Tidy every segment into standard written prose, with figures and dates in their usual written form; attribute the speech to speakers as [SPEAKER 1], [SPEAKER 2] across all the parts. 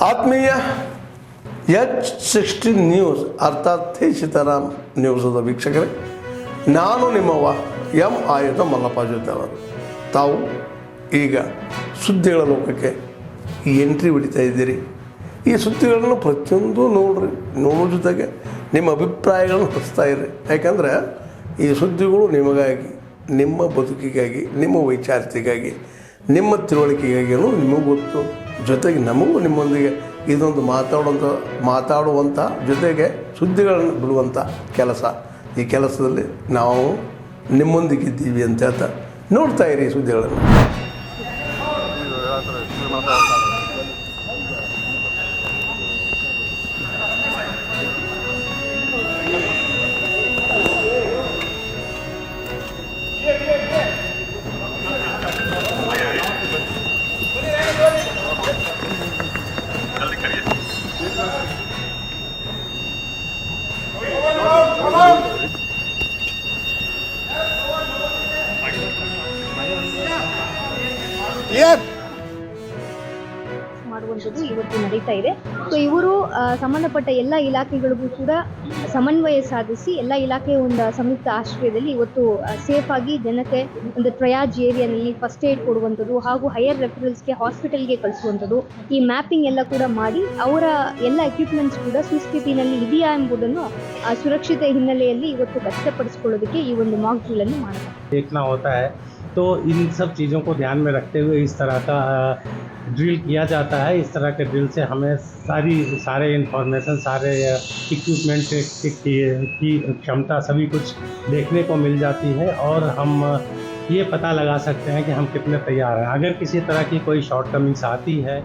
[SPEAKER 1] ಆತ್ಮೀಯ H16 news ಅರ್ಥಾತ್ ತಿ ಸೀತಾರಾಮ್ ನ್ಯೂಸದ ವೀಕ್ಷಕರೇ, ನಾನು ನಿಮ್ಮವ ಎಂ ಆಯುಧ ಮಲ್ಲಪ್ಪ ಜೊತೆ ಅವರು. ತಾವು ಈಗ ಸುದ್ದಿಗಳ ಲೋಕಕ್ಕೆ ಎಂಟ್ರಿ ಹೊಡಿತಾ ಇದ್ದೀರಿ. ಈ ಸುದ್ದಿಗಳನ್ನು ಪ್ರತಿಯೊಂದು ನೋಡೋ ಜೊತೆಗೆ ನಿಮ್ಮ ಅಭಿಪ್ರಾಯಗಳನ್ನು ಹಚ್ತಾ ಇರ್ರಿ. ಯಾಕಂದರೆ ಈ ಸುದ್ದಿಗಳು ನಿಮಗಾಗಿ, ನಿಮ್ಮ ಬದುಕಿಗಾಗಿ, ನಿಮ್ಮ ವೈಚಾರಿಕೆಗಾಗಿ, ನಿಮ್ಮ ತಿಳುವಳಿಕೆಗಾಗಿಯೂ ನಿಮಗೂ ಗೊತ್ತು. ಜೊತೆಗೆ ನಮಗೂ ನಿಮ್ಮೊಂದಿಗೆ ಇದೊಂದು ಮಾತಾಡುವಂಥ ಜೊತೆಗೆ ಸುದ್ದಿಗಳನ್ನು ಬಿಡುವಂಥ ಕೆಲಸ. ಈ ಕೆಲಸದಲ್ಲಿ ನಾವು ನಿಮ್ಮೊಂದಿಗಿದ್ದೀವಿ ಅಂತ ಹೇಳ್ತಾ ನೋಡ್ತಾ ಇರಿ ಸುದ್ದಿಗಳನ್ನು.
[SPEAKER 2] ಮಾಡುವಂಥದ್ದು ಇವತ್ತು ನಡೀತಾ ಇದೆ. ಸೊ ಇವರು ಸಂಬಂಧಪಟ್ಟ ಎಲ್ಲ ಇಲಾಖೆಗಳಿಗೂ ಕೂಡ ಸಮನ್ವಯ ಸಾಧಿಸಿ ಎಲ್ಲ ಇಲಾಖೆಯ ಒಂದು ಸಂಯುಕ್ತ ಆಶ್ರಯದಲ್ಲಿ ಇವತ್ತು ಸೇಫ್ ಆಗಿ ಜನಕ್ಕೆ ಒಂದು ಟ್ರಯಾಜ್ ಏರಿಯಾನಲ್ಲಿ ಫಸ್ಟ್ ಏಡ್ ಕೊಡುವಂಥದ್ದು ಹಾಗೂ ಹೈಯರ್ ರೆಫರಲ್ಸ್ಗೆ ಹಾಸ್ಪಿಟಲ್ಗೆ ಕಳಿಸುವಂಥದ್ದು, ಈ ಮ್ಯಾಪಿಂಗ್ ಎಲ್ಲ ಕೂಡ ಮಾಡಿ ಅವರ ಎಲ್ಲ ಎಕ್ವಿಪ್ಮೆಂಟ್ಸ್ ಕೂಡ ಸುಸ್ಥಿತಿನಲ್ಲಿ ಇದೆಯಾ ಎಂಬುದನ್ನು ಸುರಕ್ಷತೆ ಹಿನ್ನೆಲೆಯಲ್ಲಿ ಇವತ್ತು ಖಚಿತಪಡಿಸಿಕೊಳ್ಳೋದಕ್ಕೆ ಈ ಒಂದು ಮಾಕ್ ಡ್ರಿಲ್ ಅನ್ನು ಮಾಡಲಾಗಿದೆ.
[SPEAKER 3] तो इन सब चीज़ों को ध्यान में रखते हुए इस तरह का ड्रिल किया जाता है. इस तरह के ड्रिल से हमें सारे इन्फॉर्मेशन, सारे इक्विपमेंट की क्षमता सभी कुछ देखने को मिल जाती है और हम ये पता लगा सकते हैं कि हम कितने तैयार हैं. अगर किसी तरह की कोई शॉर्टकमिंग्स आती है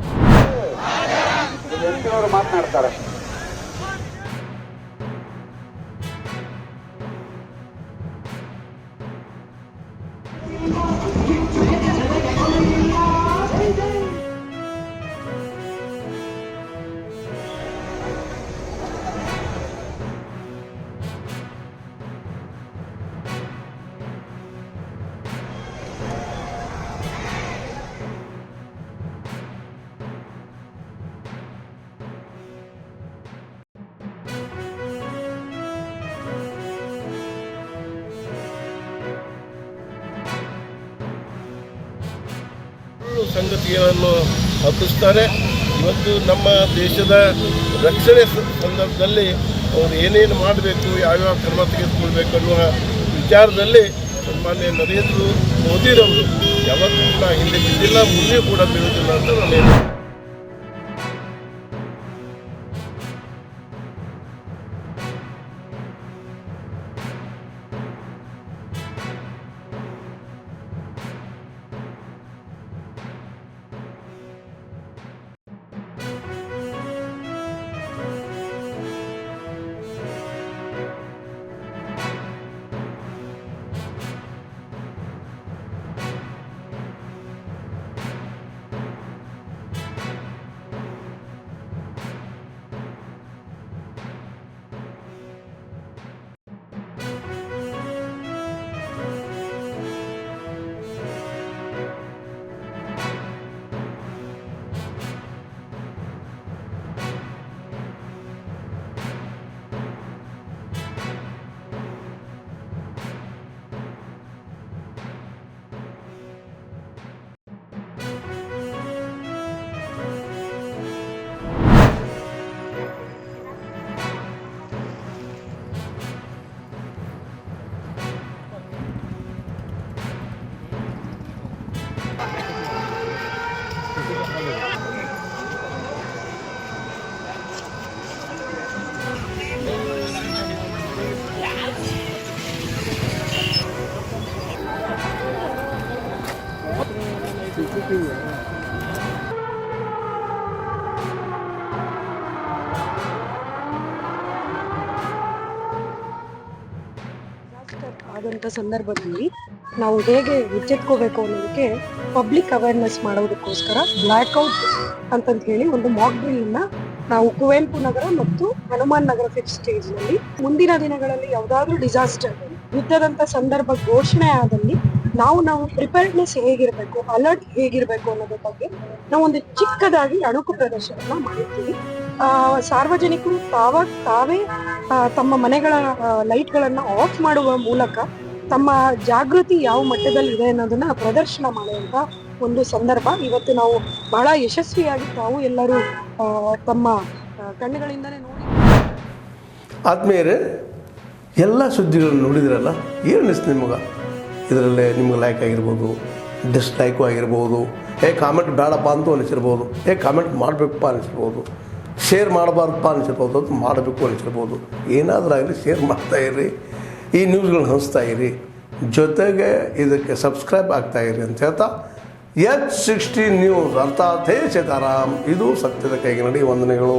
[SPEAKER 4] ಸಂಗತಿಗಳನ್ನು ಹಬ್ಬಿಸ್ತಾರೆ. ಇವತ್ತು ನಮ್ಮ ದೇಶದ ರಕ್ಷಣೆ ಸಂದರ್ಭದಲ್ಲಿ ಅವರು ಏನೇನು ಮಾಡಬೇಕು, ಯಾವ್ಯಾವ ಕ್ರಮ ತೆಗೆದುಕೊಳ್ಬೇಕು ಅನ್ನುವ ವಿಚಾರದಲ್ಲಿ ಸನ್ಮಾನ್ಯ ನರೇಂದ್ರ ಮೋದಿರವರು ಯಾವತ್ತೂ ಕೂಡ ಹಿಂದೆ ಬಿದ್ದಿಲ್ಲ, ಮುಂದೆ ಕೂಡ ಬೀಳುವುದಿಲ್ಲ ಅಂತ ನಾನು ಹೇಳ್ತೀನಿ.
[SPEAKER 5] ಆದಂಥ ಸಂದರ್ಭದಲ್ಲಿ ನಾವು ಹೇಗೆ ಎಚ್ಚೆತ್ಕೋಬೇಕು ಅನ್ನೋದಕ್ಕೆ ಪಬ್ಲಿಕ್ ಅವೇರ್ನೆಸ್ ಮಾಡೋದಕ್ಕೋಸ್ಕರ ಬ್ಲ್ಯಾಕ್ಔಟ್ ಅಂತಂತ ಹೇಳಿ ಒಂದು ಮಾಕ್ ಡ್ರಿಲ್ನ ನಾವು ಕುವೆಂಪು ನಗರ ಮತ್ತು ಹನುಮಾನ್ ನಗರ ಫಿಫ್ತ್ ಸ್ಟೇಜ್ನಲ್ಲಿ ಮುಂದಿನ ದಿನಗಳಲ್ಲಿ ಯಾವುದಾದ್ರೂ ಡಿಸಾಸ್ಟರ್ ಯುದ್ಧದಂಥ ಸಂದರ್ಭ ಘೋಷಣೆ ಆದಲ್ಲಿ ನಾವು ಪ್ರಿಪೇರ್ಡ್ನೆಸ್ ಹೇಗಿರಬೇಕು, ಅಲರ್ಟ್ ಹೇಗಿರಬೇಕು ಅನ್ನೋದ್ರ ಬಗ್ಗೆ ನಾವೊಂದು ಚಿಕ್ಕದಾಗಿ ಅಣುಕು ಪ್ರದರ್ಶನ ಮಾಡಿರ್ತೀವಿ. ಸಾರ್ವಜನಿಕರು ತಾವೇ ತಮ್ಮ ಮನೆಗಳ ಲೈಟ್ಗಳನ್ನು ಆಫ್ ಮಾಡುವ ಮೂಲಕ ತಮ್ಮ ಜಾಗೃತಿ ಯಾವ ಮಟ್ಟದಲ್ಲಿ ಇದೆ ಅನ್ನೋದನ್ನ ಪ್ರದರ್ಶನ ಮಾಡುವಂತ ಒಂದು ಸಂದರ್ಭ ಇವತ್ತು ನಾವು ಬಹಳ ಯಶಸ್ವಿಯಾಗಿ ತಾವು ಎಲ್ಲರೂ ತಮ್ಮ ಕಣ್ಣುಗಳಿಂದನೇ ನೋಡಿ.
[SPEAKER 1] ಆದ್ಮೇಲೆ ಎಲ್ಲ ಸುದ್ದಿಗಳನ್ನು ನೋಡಿದ್ರಲ್ಲ, ಏನು ಅನಿಸ್ತು ನಿಮಗೆ? ಇದರಲ್ಲೇ ನಿಮ್ಗೆ ಲೈಕ್ ಆಗಿರ್ಬೋದು, ಡಿಸ್ಲೈಕು ಆಗಿರ್ಬೋದು, ಕಾಮೆಂಟ್ ಬೇಡಪ್ಪ ಅಂತೂ ಅನಿಸಿರ್ಬೋದು, ಕಾಮೆಂಟ್ ಮಾಡಬೇಕಪ್ಪ ಅನಿಸಿರ್ಬೋದು, ಶೇರ್ ಮಾಡಬಾರ್ದಪ್ಪ ಅನಿಸಿರ್ಬೋದು, ಅದು ಮಾಡಬೇಕು ಅನಿಸಿರ್ಬೋದು. ಏನಾದರೂ ಆಗಲಿ ಶೇರ್ ಮಾಡ್ತಾಯಿರಿ, ಈ ನ್ಯೂಸ್ಗಳನ್ನ ಹಂಚ್ತಾ ಇರಿ, ಜೊತೆಗೆ ಇದಕ್ಕೆ ಸಬ್ಸ್ಕ್ರೈಬ್ ಆಗ್ತಾಯಿರಿ ಅಂತ ಹೇಳ್ತಾ H16 ನ್ಯೂಸ್ ಅರ್ಥಾತ್ ಹೇ ಸೀತಾರಾಮ್, ಇದು ಸತ್ಯದ ಕೈಗೆ ನಡಿ. ವಂದನೆಗಳು.